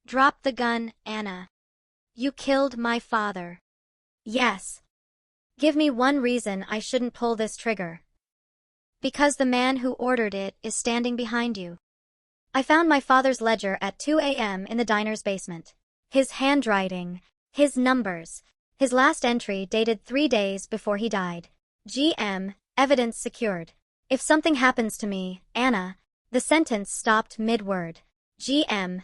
Drop the gun, Anna. You killed my father. Yes. Give me one reason I shouldn't pull this trigger. Because the man who ordered it is standing behind you. I found my father's ledger at 2 a.m. in the diner's basement. His handwriting, his numbers, his last entry dated 3 days before he died. GM, evidence secured. If something happens to me, Anna, the sentence stopped mid-word. GM,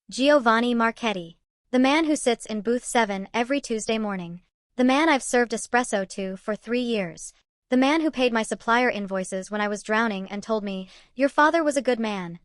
Giovanni Marchetti. The man who sits in booth 7 every Tuesday morning. The man I've served espresso to for 3 years. The man who paid my supplier invoices when I was drowning and told me, "Your father was a good man."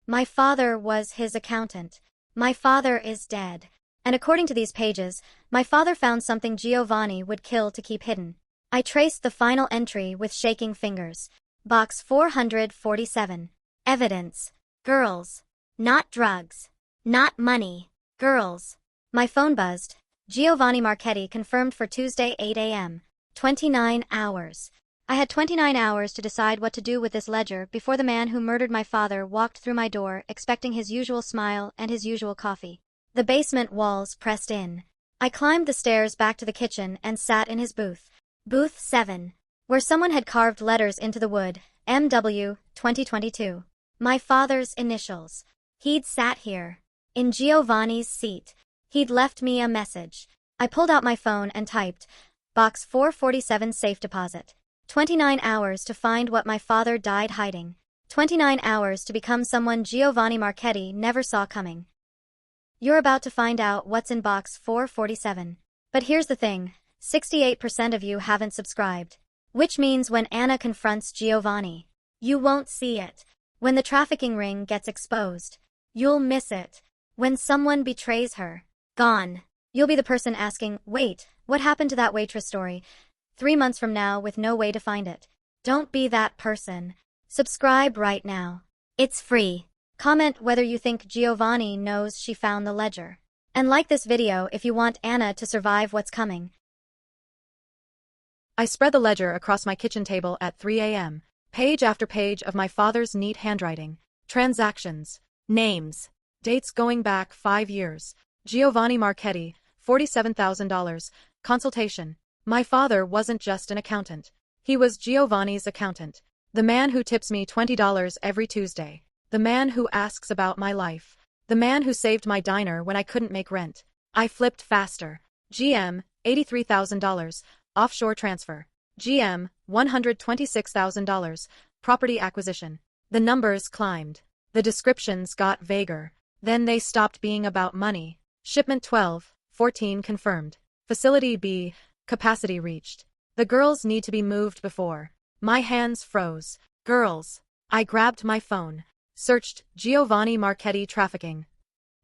My father was his accountant. My father is dead. And according to these pages, my father found something Giovanni would kill to keep hidden. I traced the final entry with shaking fingers. Box 447. Evidence. Girls. Not drugs. Not money. Girls. My phone buzzed. Giovanni Marchetti confirmed for Tuesday 8 a.m. 29 hours. I had 29 hours to decide what to do with this ledger before the man who murdered my father walked through my door expecting his usual smile and his usual coffee. The basement walls pressed in. I climbed the stairs back to the kitchen and sat in his booth. Booth 7. Where someone had carved letters into the wood, MW, 2022. My father's initials. He'd sat here. In Giovanni's seat. He'd left me a message. I pulled out my phone and typed, Box 447 safe deposit. 29 hours to find what my father died hiding. 29 hours to become someone Giovanni Marchetti never saw coming. You're about to find out what's in box 447. But here's the thing, 68% of you haven't subscribed. Which means when Anna confronts Giovanni, you won't see it. When the trafficking ring gets exposed, you'll miss it. When someone betrays her, gone. You'll be the person asking, wait, what happened to that waitress story? 3 months from now with no way to find it. Don't be that person. Subscribe right now. It's free. Comment whether you think Giovanni knows she found the ledger. And like this video if you want Anna to survive what's coming. I spread the ledger across my kitchen table at 3 a.m. Page after page of my father's neat handwriting. Transactions. Names. Dates going back 5 years. Giovanni Marchetti, $47,000. Consultation. My father wasn't just an accountant. He was Giovanni's accountant. The man who tips me $20 every Tuesday. The man who asks about my life. The man who saved my diner when I couldn't make rent. I flipped faster. GM, $83,000. Offshore transfer. GM, $126,000. Property acquisition. The numbers climbed. The descriptions got vaguer. Then they stopped being about money. Shipment 12, 14 confirmed. Facility B, capacity reached. The girls need to be moved before. My hands froze. Girls. I grabbed my phone. Searched Giovanni Marchetti trafficking.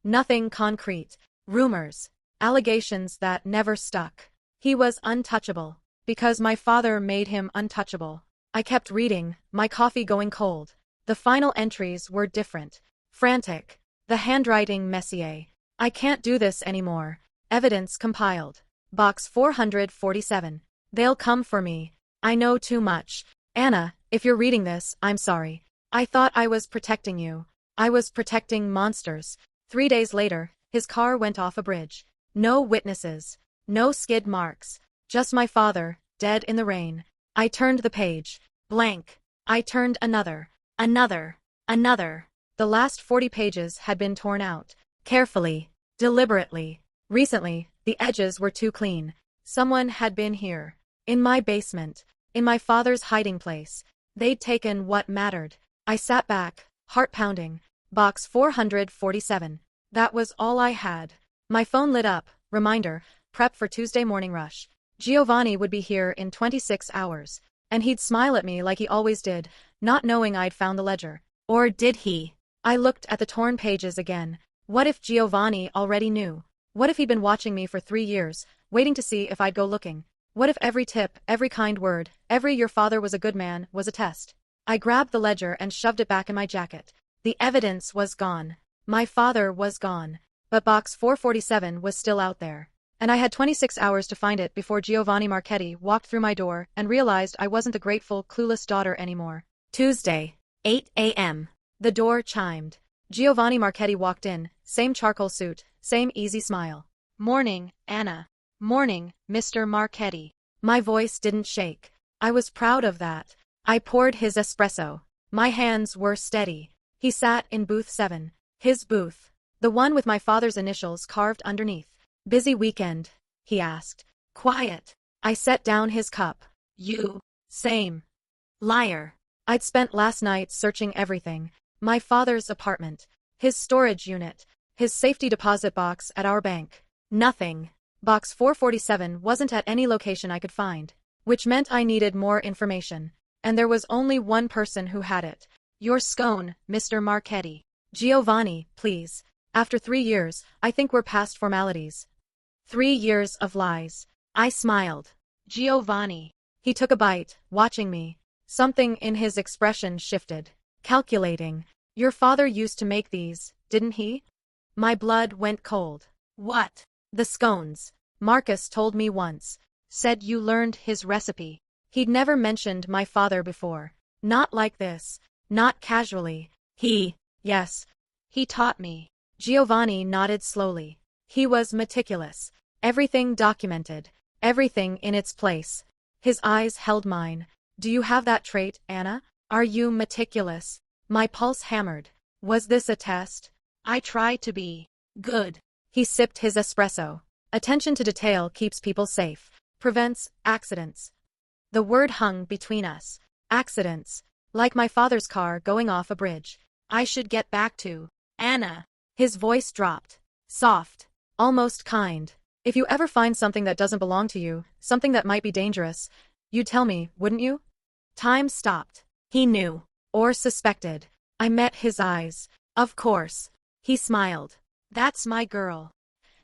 Nothing concrete. Rumors. Allegations that never stuck. He was untouchable. Because my father made him untouchable. I kept reading, my coffee going cold. The final entries were different. Frantic. The handwriting messier. I can't do this anymore. Evidence compiled. Box 447. They'll come for me. I know too much. Anna, if you're reading this, I'm sorry. I thought I was protecting you. I was protecting monsters. 3 days later, his car went off a bridge. No witnesses. No skid marks. Just my father, dead in the rain. I turned the page. Blank. I turned another. Another. The last 40 pages had been torn out. Carefully. Deliberately. Recently, the edges were too clean. Someone had been here. In my basement. In my father's hiding place. They'd taken what mattered. I sat back, heart pounding. Box 447. That was all I had. My phone lit up. Reminder. Prep for Tuesday morning rush. Giovanni would be here in 26 hours. And he'd smile at me like he always did, not knowing I'd found the ledger. Or did he? I looked at the torn pages again. What if Giovanni already knew? What if he'd been watching me for 3 years, waiting to see if I'd go looking? What if every tip, every kind word, every "your father was a good man" was a test? I grabbed the ledger and shoved it back in my jacket. The evidence was gone. My father was gone. But box 447 was still out there. And I had 26 hours to find it before Giovanni Marchetti walked through my door and realized I wasn't the grateful, clueless daughter anymore. Tuesday, 8 a.m. The door chimed. Giovanni Marchetti walked in, same charcoal suit, same easy smile. "Morning, Anna. Morning, Mr. Marchetti." My voice didn't shake. I was proud of that. I poured his espresso. My hands were steady. He sat in booth 7. His booth. The one with my father's initials carved underneath. "Busy weekend?" he asked. "Quiet." I set down his cup. "You?" "Same." Liar. I'd spent last night searching everything. My father's apartment. His storage unit. His safety deposit box at our bank. Nothing. Box 447 wasn't at any location I could find. Which meant I needed more information. And there was only one person who had it. "Your scone, Mr. Marchetti." "Giovanni, please. After 3 years, I think we're past formalities." 3 years of lies. I smiled. "Giovanni." He took a bite, watching me. Something in his expression shifted. Calculating. "Your father used to make these, didn't he?" My blood went cold. "What?" "The scones. Marcus told me once. Said you learned his recipe." He'd never mentioned my father before. Not like this. Not casually. Yes. He taught me. Giovanni nodded slowly. He was meticulous. Everything documented. Everything in its place. His eyes held mine. "Do you have that trait, Anna? Are you meticulous?" My pulse hammered. Was this a test? "I try to be good." He sipped his espresso. "Attention to detail keeps people safe. Prevents accidents." The word hung between us. Accidents. Like my father's car going off a bridge. "I should get back to Anna." His voice dropped. Soft. Almost kind. "If you ever find something that doesn't belong to you, something that might be dangerous, you'd tell me, wouldn't you?" Time stopped. He knew. Or suspected. I met his eyes. Of course. He smiled. "That's my girl."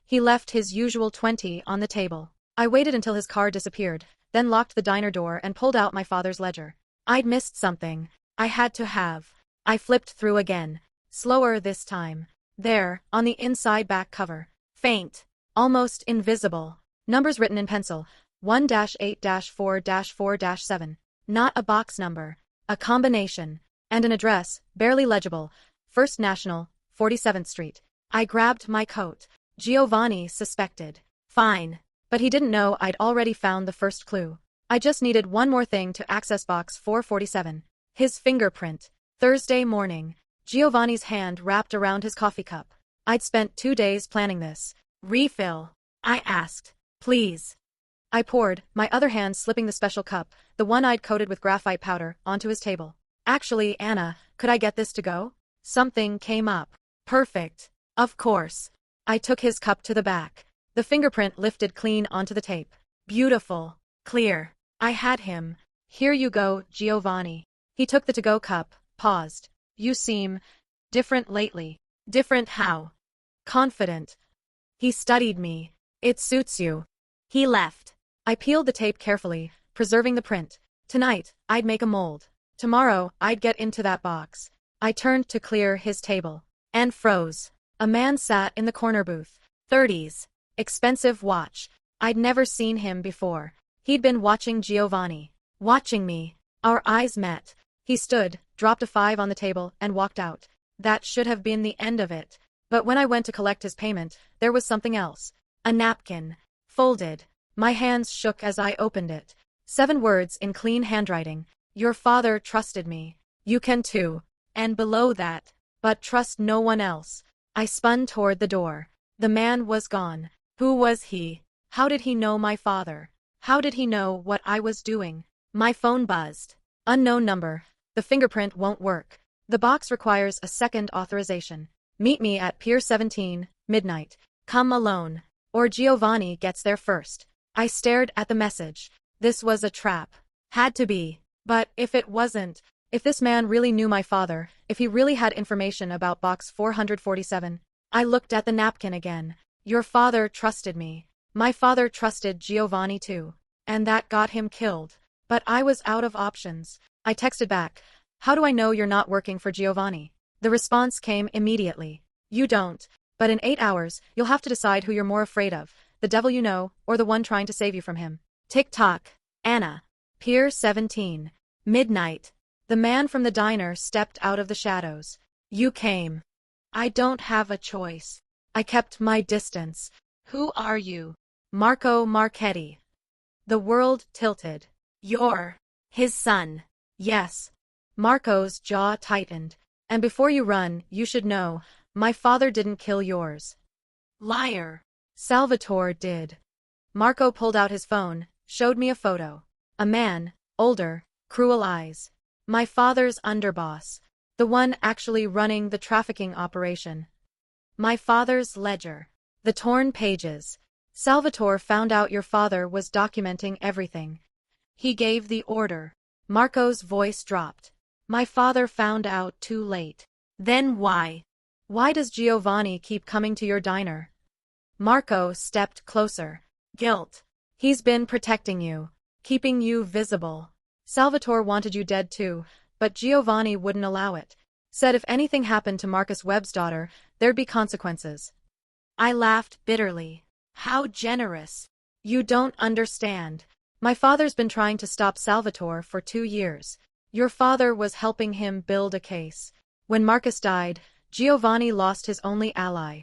He left his usual 20 on the table. I waited until his car disappeared, then locked the diner door and pulled out my father's ledger. I'd missed something. I had to have. I flipped through again. Slower this time. There, on the inside back cover. Faint. Almost invisible. Numbers written in pencil. 1-8-4-4-7. Not a box number. A combination. And an address, barely legible. First National, 47th Street. I grabbed my coat. Giovanni suspected. Fine. But he didn't know I'd already found the first clue. I just needed one more thing to access box 447. His fingerprint. Thursday morning. Giovanni's hand wrapped around his coffee cup. I'd spent 2 days planning this. "Refill?" I asked. "Please." I poured, my other hand slipping the special cup, the one I'd coated with graphite powder, onto his table. "Actually, Anna, could I get this to go?" Something came up. "Perfect. Of course." I took his cup to the back. The fingerprint lifted clean onto the tape. Beautiful. Clear. I had him. "Here you go, Giovanni." He took the to-go cup, paused. "You seem different lately." "Different how?" "Confident." He studied me. "It suits you." He left. I peeled the tape carefully, preserving the print. Tonight, I'd make a mold. Tomorrow, I'd get into that box. I turned to clear his table. And froze. A man sat in the corner booth. 30s. Expensive watch. I'd never seen him before. He'd been watching Giovanni. Watching me. Our eyes met. He stood, dropped a 5 on the table, and walked out. That should have been the end of it. But when I went to collect his payment, there was something else. A napkin. Folded. My hands shook as I opened it. 7 words in clean handwriting. "Your father trusted me. You can too." And below that, "But trust no one else." I spun toward the door. The man was gone. Who was he? How did he know my father? How did he know what I was doing? My phone buzzed. Unknown number. "The fingerprint won't work. The box requires a second authorization. Meet me at Pier 17, midnight. Come alone. Or Giovanni gets there first." I stared at the message. This was a trap. Had to be. But if it wasn't, if this man really knew my father, if he really had information about box 447, I looked at the napkin again. "Your father trusted me. My father trusted Giovanni too. And that got him killed." But I was out of options. I texted back. "How do I know you're not working for Giovanni?" The response came immediately. "You don't. But in 8 hours, you'll have to decide who you're more afraid of, the devil you know, or the one trying to save you from him." Tick-tock. Anna. Pier 17. Midnight. The man from the diner stepped out of the shadows. "You came." I don't have a choice. I kept my distance. Who are you? Marco Marchetti. The world tilted. You're his son. Yes. Marco's jaw tightened. And before you run, you should know, my father didn't kill yours. Liar. Salvatore did. Marco pulled out his phone, showed me a photo. A man, older, cruel eyes. My father's underboss. The one actually running the trafficking operation. My father's ledger. The torn pages. Salvatore found out your father was documenting everything. He gave the order. Marco's voice dropped. My father found out too late. Then why? Why does Giovanni keep coming to your diner? Marco stepped closer. Guilt. He's been protecting you, keeping you visible. Salvatore wanted you dead too, but Giovanni wouldn't allow it. Said if anything happened to Marcus Webb's daughter, there'd be consequences. I laughed bitterly. How generous. You don't understand. My father's been trying to stop Salvatore for 2 years. Your father was helping him build a case. When Marcus died, Giovanni lost his only ally.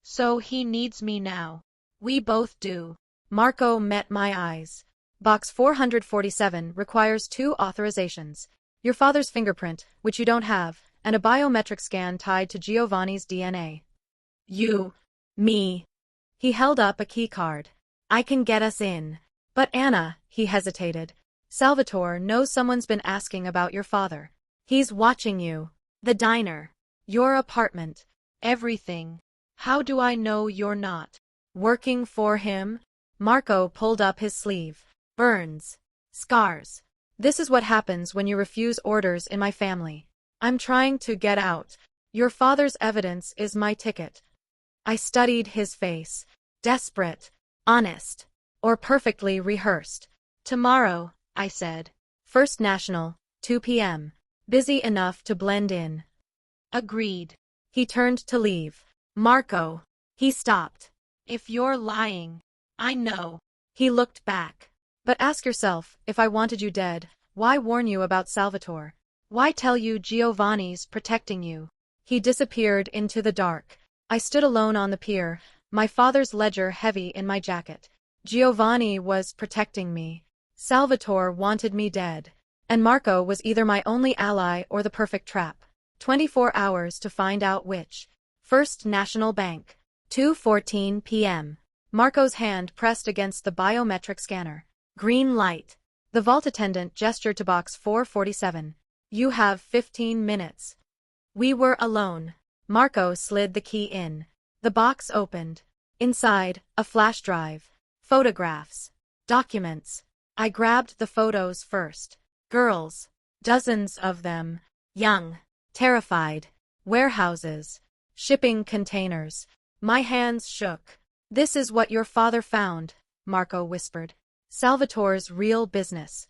So he needs me now. We both do. Marco met my eyes. Box 447 requires 2 authorizations. Your father's fingerprint, which you don't have, and a biometric scan tied to Giovanni's DNA. Me. He held up a key card. I can get us in. But Anna, he hesitated. Salvatore knows someone's been asking about your father. He's watching you. The diner. Your apartment. Everything. How do I know you're not working for him? Marco pulled up his sleeve. Burns. Scars. This is what happens when you refuse orders in my family. I'm trying to get out. Your father's evidence is my ticket. I studied his face. Desperate. Honest. Or perfectly rehearsed. Tomorrow, I said. First National, 2 p.m. Busy enough to blend in. Agreed. He turned to leave. Marco. He stopped. If you're lying. I know. He looked back. But ask yourself, if I wanted you dead, why warn you about Salvatore? Why tell you Giovanni's protecting you? He disappeared into the dark. I stood alone on the pier, my father's ledger heavy in my jacket. Giovanni was protecting me. Salvatore wanted me dead. And Marco was either my only ally or the perfect trap. 24 hours to find out which. First National Bank. 2:14 p.m. Marco's hand pressed against the biometric scanner. Green light. The vault attendant gestured to box 447. You have 15 minutes. We were alone. Marco slid the key in. The box opened. Inside, a flash drive. Photographs. Documents. I grabbed the photos first. Girls. Dozens of them. Young. Terrified. Warehouses. Shipping containers. My hands shook. This is what your father found, Marco whispered. Salvatore's real business.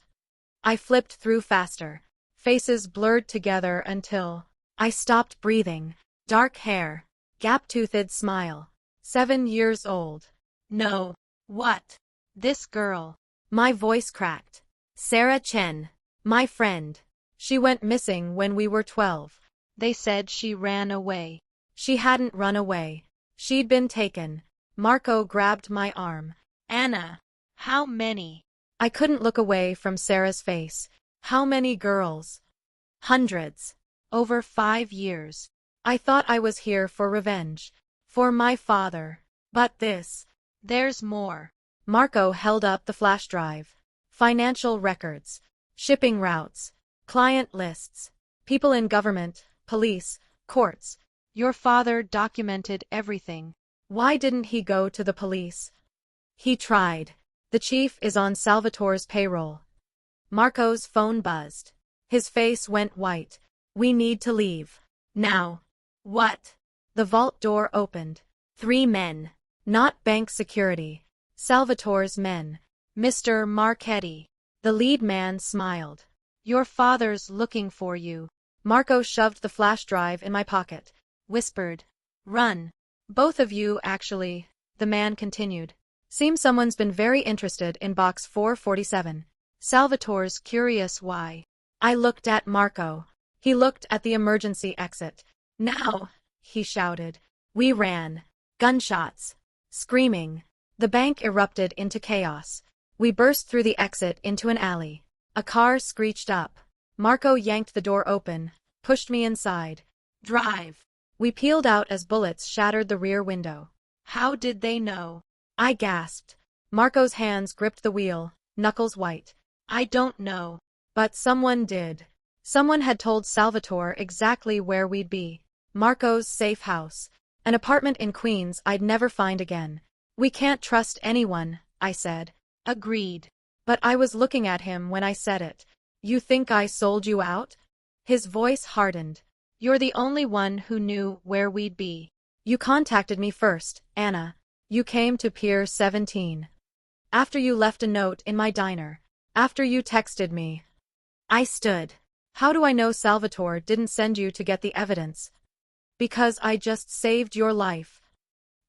I flipped through faster. Faces blurred together until I stopped breathing. Dark hair. Gap-toothed smile. 7 years old. No. What? This girl. My voice cracked. Sarah Chen. My friend. She went missing when we were 12. They said she ran away. She hadn't run away. She'd been taken. Marco grabbed my arm. Anna. How many? I couldn't look away from Sarah's face. How many girls? Hundreds. Over 5 years. I thought I was here for revenge. For my father. But there's more. Marco held up the flash drive. Financial records. Shipping routes. Client lists. People in government, police, courts. Your father documented everything. Why didn't he go to the police? He tried. The chief is on Salvatore's payroll. Marco's phone buzzed. His face went white. We need to leave. Now. What? The vault door opened. 3 men. Not bank security. Salvatore's men. Mr. Marchetti. The lead man smiled. Your father's looking for you. Marco shoved the flash drive in my pocket. Whispered. Run. Both of you, actually, the man continued. Seems someone's been very interested in box 447. Salvatore's curious why. I looked at Marco. He looked at the emergency exit. Now, he shouted. We ran. Gunshots. Screaming. The bank erupted into chaos. We burst through the exit into an alley. A car screeched up. Marco yanked the door open, pushed me inside. Drive. We peeled out as bullets shattered the rear window. How did they know? I gasped. Marco's hands gripped the wheel, knuckles white. I don't know. But someone did. Someone had told Salvatore exactly where we'd be. Marco's safe house. An apartment in Queens I'd never find again. We can't trust anyone, I said. Agreed. But I was looking at him when I said it. You think I sold you out? His voice hardened. You're the only one who knew where we'd be. You contacted me first, Anna. You came to Pier 17. After you left a note in my diner. After you texted me. I stood. How do I know Salvatore didn't send you to get the evidence? Because I just saved your life.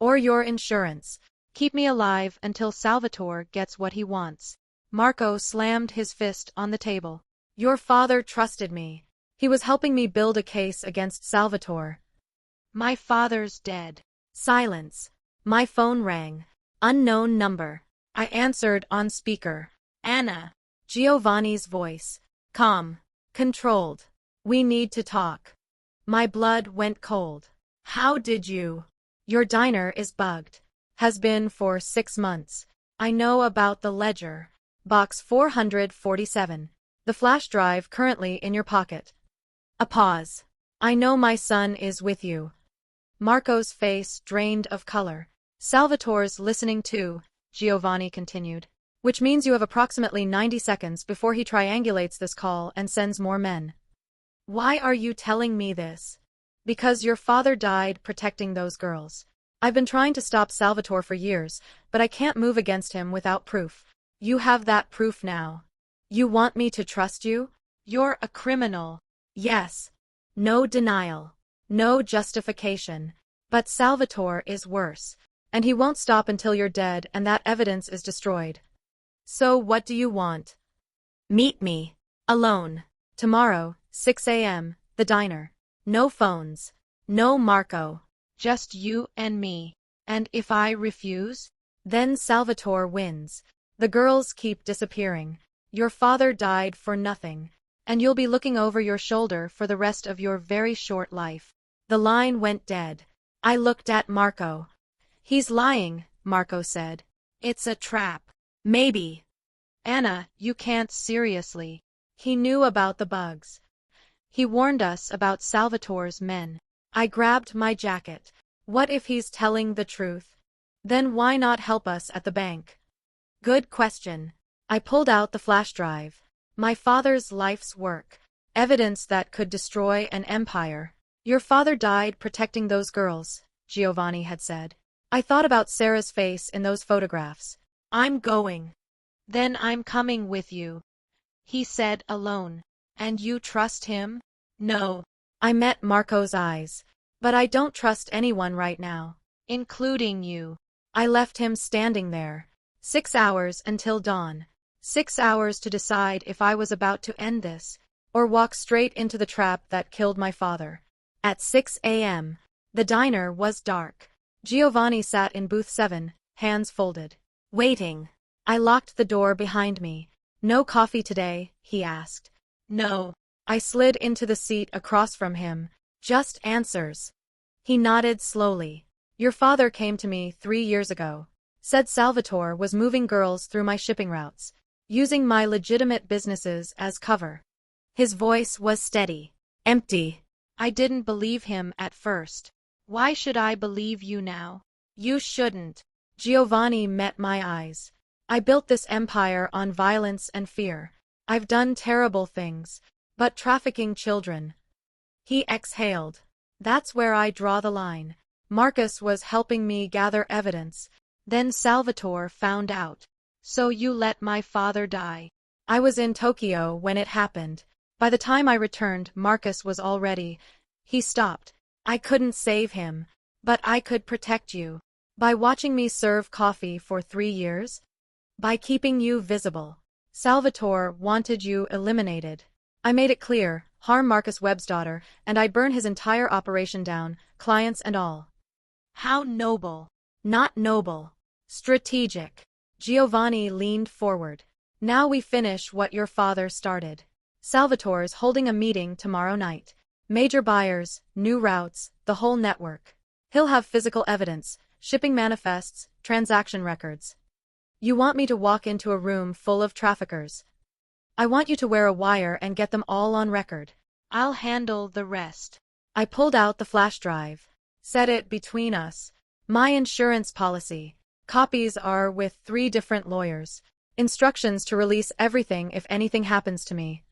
Or your insurance. Keep me alive until Salvatore gets what he wants. Marco slammed his fist on the table. Your father trusted me. He was helping me build a case against Salvatore. My father's dead. Silence. My phone rang. Unknown number. I answered on speaker. Anna. Giovanni's voice. Calm. Controlled. We need to talk. My blood went cold. How did you? Your diner is bugged. Has been for 6 months. I know about the ledger. Box 447. The flash drive currently in your pocket. A pause. I know my son is with you. Marco's face drained of color. Salvatore's listening too, Giovanni continued. Which means you have approximately 90 seconds before he triangulates this call and sends more men. Why are you telling me this? Because your father died protecting those girls. I've been trying to stop Salvatore for years, but I can't move against him without proof. You have that proof now. You want me to trust you? You're a criminal. Yes. No denial. No justification. But Salvatore is worse. And he won't stop until you're dead and that evidence is destroyed. So what do you want? Meet me. Alone. Tomorrow, 6 a.m., the diner. No phones. No Marco. Just you and me. And if I refuse? Then Salvatore wins. The girls keep disappearing. Your father died for nothing. And you'll be looking over your shoulder for the rest of your very short life. The line went dead. I looked at Marco. He's lying, Marco said. It's a trap. Maybe. Anna, you can't seriously. He knew about the bugs. He warned us about Salvatore's men. I grabbed my jacket. What if he's telling the truth? Then why not help us at the bank? Good question. I pulled out the flash drive. My father's life's work. Evidence that could destroy an empire. Your father died protecting those girls, Giovanni had said. I thought about Sarah's face in those photographs. I'm going. Then I'm coming with you. He said alone. And you trust him? No. I met Marco's eyes. But I don't trust anyone right now. Including you. I left him standing there. 6 hours until dawn. 6 hours to decide if I was about to end this, or walk straight into the trap that killed my father. At 6 a.m., the diner was dark. Giovanni sat in booth 7, hands folded. Waiting. I locked the door behind me. No coffee today, he asked. No. I slid into the seat across from him. Just answers. He nodded slowly. Your father came to me 3 years ago. Said Salvatore was moving girls through my shipping routes, using my legitimate businesses as cover. His voice was steady, empty. I didn't believe him at first. Why should I believe you now? You shouldn't. Giovanni met my eyes. I built this empire on violence and fear. I've done terrible things, but trafficking children. He exhaled. That's where I draw the line. Marcus was helping me gather evidence. Then Salvatore found out. So you let my father die. I was in Tokyo when it happened. By the time I returned, Marcus was already. He stopped. I couldn't save him. But I could protect you. By watching me serve coffee for 3 years? By keeping you visible. Salvatore wanted you eliminated. I made it clear, harm Marcus Webb's daughter, and I'd burn his entire operation down, clients and all. How noble. Not noble. Strategic. Giovanni leaned forward. Now we finish what your father started. Salvatore's holding a meeting tomorrow night. Major buyers, new routes, the whole network. He'll have physical evidence, shipping manifests, transaction records. You want me to walk into a room full of traffickers. I want you to wear a wire and get them all on record. I'll handle the rest. I pulled out the flash drive. Set it between us. My insurance policy. Copies are with 3 different lawyers. Instructions to release everything if anything happens to me.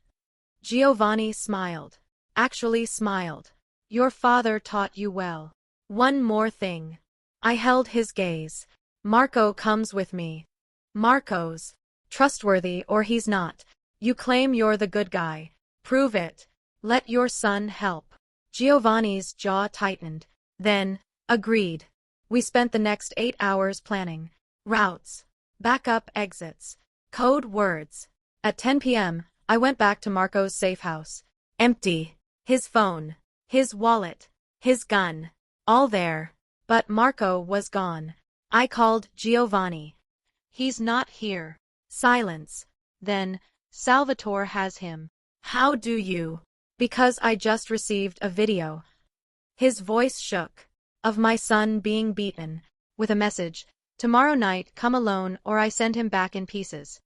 Giovanni smiled. Actually smiled. Your father taught you well. One more thing. I held his gaze. Marco comes with me. Marco's trustworthy or he's not. You claim you're the good guy. Prove it. Let your son help. Giovanni's jaw tightened. Then, agreed. We spent the next 8 hours planning. Routes. Backup exits. Code words. At 10 p.m., I went back to Marco's safe house. Empty. His phone. His wallet. His gun. All there. But Marco was gone. I called Giovanni. He's not here. Silence. Then, Salvatore has him. How do you? Because I just received a video. His voice shook. Of my son being beaten. With a message. Tomorrow night, come alone or I send him back in pieces.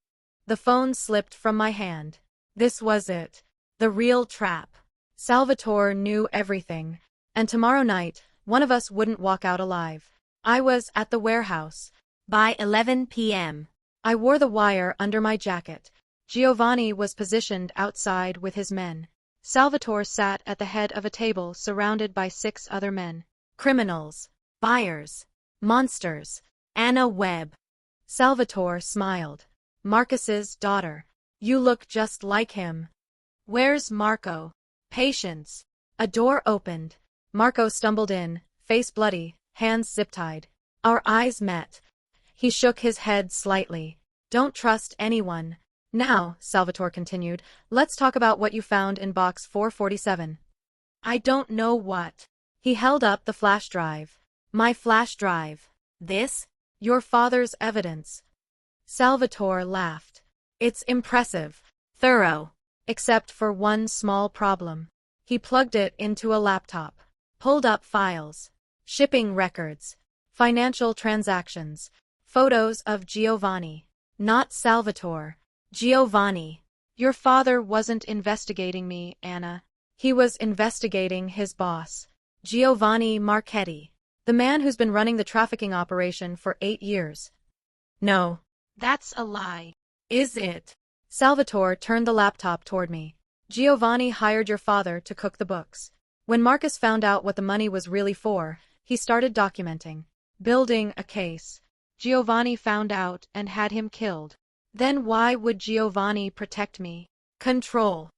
The phone slipped from my hand. This was it. The real trap. Salvatore knew everything. And tomorrow night, one of us wouldn't walk out alive. I was at the warehouse. By 11 p.m. I wore the wire under my jacket. Giovanni was positioned outside with his men. Salvatore sat at the head of a table surrounded by 6 other men. Criminals. Buyers. Monsters. Anna Webb. Salvatore smiled. Marcus's daughter. You look just like him. Where's Marco? Patience. A door opened. Marco stumbled in, face bloody, hands zip-tied. Our eyes met. He shook his head slightly. Don't trust anyone. Now, Salvatore continued, let's talk about what you found in box 447. I don't know what. He held up the flash drive. My flash drive. This? Your father's evidence. Salvatore laughed. It's impressive. Thorough. Except for one small problem. He plugged it into a laptop. Pulled up files. Shipping records. Financial transactions. Photos of Giovanni. Not Salvatore. Giovanni. Your father wasn't investigating me, Anna. He was investigating his boss. Giovanni Marchetti. The man who's been running the trafficking operation for 8 years. No. That's a lie. Is it? Salvatore turned the laptop toward me. Giovanni hired your father to cook the books. When Marcus found out what the money was really for, he started documenting. Building a case. Giovanni found out and had him killed. Then why would Giovanni protect me? Control.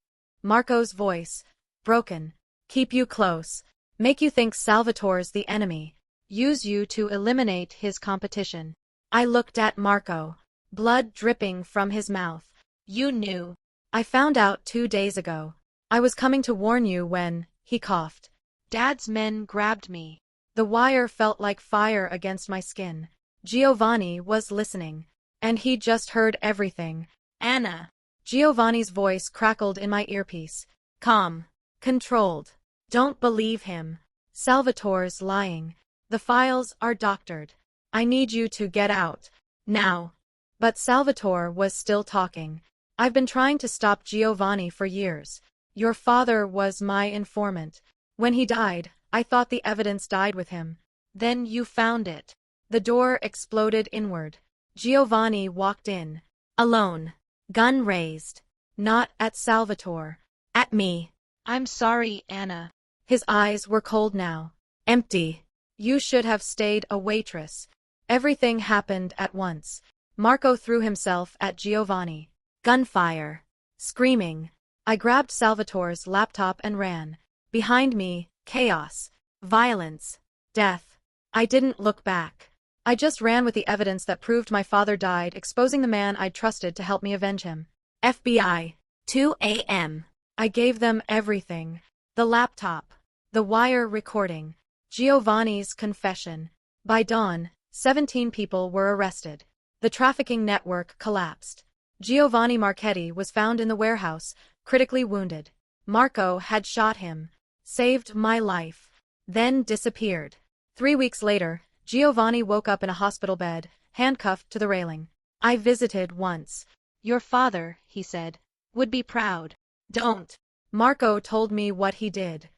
Marco's voice. Broken. Keep you close. Make you think Salvatore's the enemy. Use you to eliminate his competition. I looked at Marco. Blood dripping from his mouth. You knew. I found out 2 days ago. I was coming to warn you when, he coughed. Dad's men grabbed me. The wire felt like fire against my skin. Giovanni was listening. And he just heard everything. Anna. Giovanni's voice crackled in my earpiece. Calm. Controlled. Don't believe him. Salvatore's lying. The files are doctored. I need you to get out. Now. But Salvatore was still talking. I've been trying to stop Giovanni for years. Your father was my informant. When he died, I thought the evidence died with him. Then you found it. The door exploded inward. Giovanni walked in. Alone. Gun raised. Not at Salvatore. At me. I'm sorry, Anna. His eyes were cold now. Empty. You should have stayed a waitress. Everything happened at once. Marco threw himself at Giovanni. Gunfire. Screaming. I grabbed Salvatore's laptop and ran. Behind me, chaos. Violence. Death. I didn't look back. I just ran with the evidence that proved my father died, exposing the man I'd trusted to help me avenge him. FBI. 2 a.m. I gave them everything. The laptop. The wire recording. Giovanni's confession. By dawn, 17 people were arrested. The trafficking network collapsed. Giovanni Marchetti was found in the warehouse, critically wounded. Marco had shot him, saved my life, then disappeared. 3 weeks later, Giovanni woke up in a hospital bed, handcuffed to the railing. I visited once. Your father, he said, would be proud. Don't. Marco told me what he did.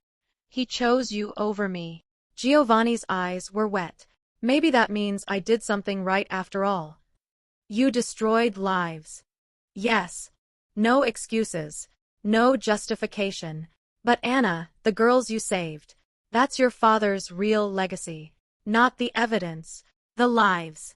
He chose you over me. Giovanni's eyes were wet. Maybe that means I did something right after all. You destroyed lives. Yes. No excuses. No justification. But Anna, the girls you saved, that's your father's real legacy. Not the evidence. The lives.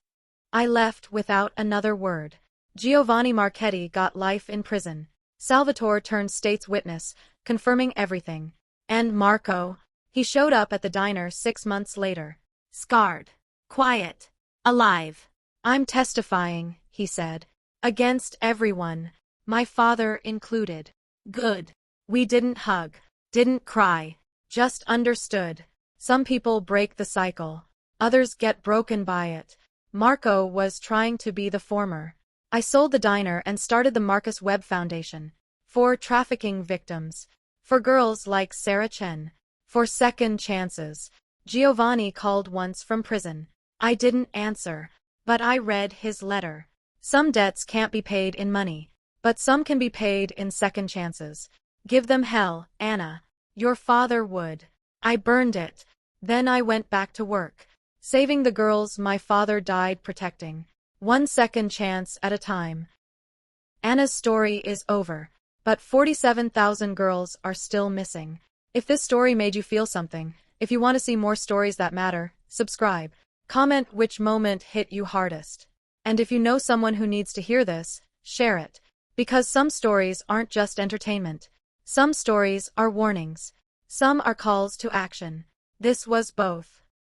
I left without another word. Giovanni Marchetti got life in prison. Salvatore turned state's witness, confirming everything. And Marco? He showed up at the diner 6 months later. Scarred. Quiet. Alive. I'm testifying, he said. Against everyone. My father included. Good. We didn't hug. Didn't cry. Just understood. Some people break the cycle. Others get broken by it. Marco was trying to be the former. I sold the diner and started the Marcus Webb Foundation. For trafficking victims. For girls like Sarah Chen. For second chances. Giovanni called once from prison. I didn't answer. But I read his letter. Some debts can't be paid in money. But some can be paid in second chances. Give them hell, Anna. Your father would. I burned it. Then I went back to work. Saving the girls my father died protecting. 1 second chance at a time. Anna's story is over. But 47,000 girls are still missing. If this story made you feel something, if you want to see more stories that matter, subscribe. Comment which moment hit you hardest. And if you know someone who needs to hear this, share it. Because some stories aren't just entertainment. Some stories are warnings. Some are calls to action. This was both.